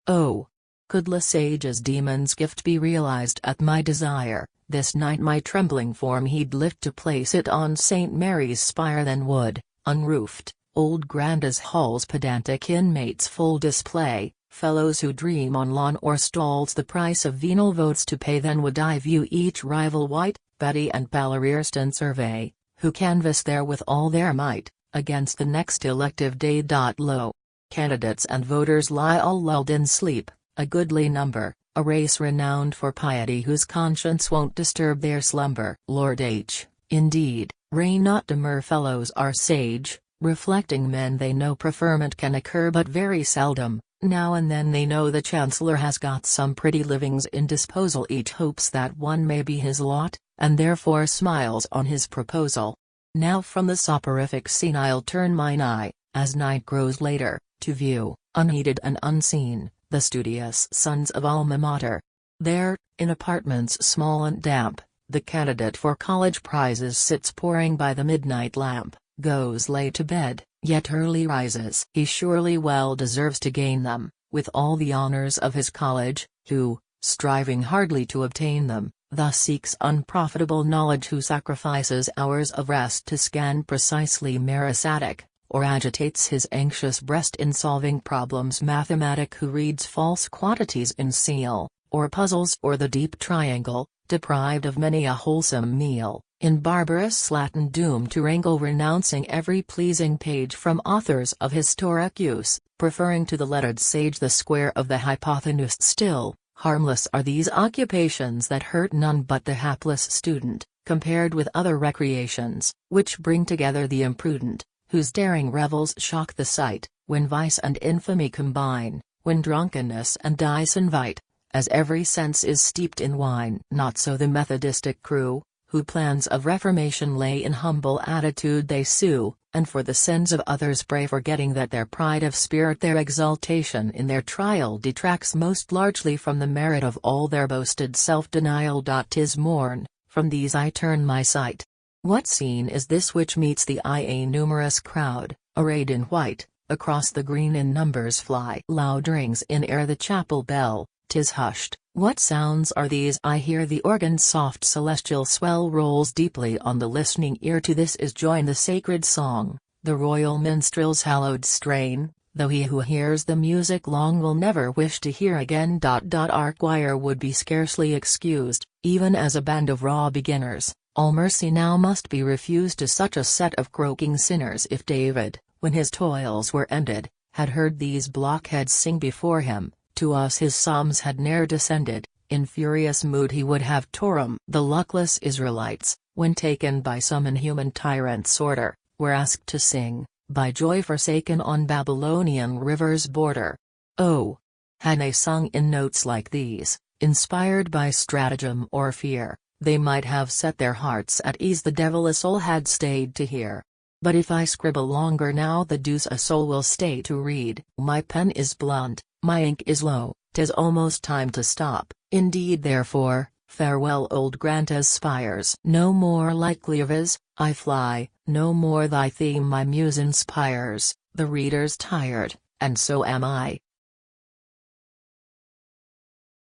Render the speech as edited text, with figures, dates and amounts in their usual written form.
Oh! Could Lesage's demon's gift be realized at my desire, this night my trembling form he'd lift to place it on St. Mary's spire, then would, unroofed, old Granta's hall's pedantic inmates full display, fellows who dream on lawn or stalls the price of venal votes to pay, then would I view each rival White, Betty and Ballerston survey, who canvass there with all their might, against the next elective day. Lo! Candidates and voters lie all lulled in sleep, a goodly number, a race renowned for piety whose conscience won't disturb their slumber. Lord H., indeed, reign not demure fellows are sage, reflecting men they know preferment can occur but very seldom, now and then they know the Chancellor has got some pretty livings in disposal, each hopes that one may be his lot, and therefore smiles on his proposal. Now from the soporific scene I'll turn mine eye, as night grows later, to view, unheeded and unseen, the studious sons of Alma Mater. There, in apartments small and damp, the candidate for college prizes sits poring by the midnight lamp, goes late to bed, yet early rises. He surely well deserves to gain them, with all the honors of his college, who, striving hardly to obtain them, thus seeks unprofitable knowledge, who sacrifices hours of rest to scan precisely merisatic, or agitates his anxious breast in solving problems mathematic, who reads false quantities in seal, or puzzles or the deep triangle, deprived of many a wholesome meal, in barbarous Latin doomed to wrangle, renouncing every pleasing page from authors of historic use, preferring to the lettered sage the square of the hypotenuse. Still, harmless are these occupations that hurt none but the hapless student, compared with other recreations, which bring together the imprudent, whose daring revels shock the sight, when vice and infamy combine, when drunkenness and dice invite, as every sense is steeped in wine. Not so the Methodistic crew, who plans of reformation lay in humble attitude they sue, and for the sins of others pray, forgetting that their pride of spirit, their exultation in their trial, detracts most largely from the merit of all their boasted self-denial. 'Tis morn, from these I turn my sight. What scene is this which meets the eye? A numerous crowd, arrayed in white, across the green in numbers fly. Loud rings in air the chapel bell, 'tis hushed. What sounds are these? I hear the organ's soft celestial swell rolls deeply on the listening ear. To this is joined the sacred song, the royal minstrel's hallowed strain, though he who hears the music long will never wish to hear again. Our choir would be scarcely excused, even as a band of raw beginners. All mercy now must be refused to such a set of croaking sinners. If David, when his toils were ended, had heard these blockheads sing before him, to us his psalms had ne'er descended. In furious mood he would have tore 'em. The luckless Israelites, when taken by some inhuman tyrant's order, were asked to sing, by joy forsaken on Babylonian river's border. Oh! Had they sung in notes like these, inspired by stratagem or fear, they might have set their hearts at ease. The devil a soul had stayed to hear. But if I scribble longer now, the deuce a soul will stay to read. My pen is blunt, my ink is low, 'tis almost time to stop. Indeed, therefore, farewell old Granta's spires. No more like Levis, I fly, no more thy theme my muse inspires. The reader's tired, and so am I.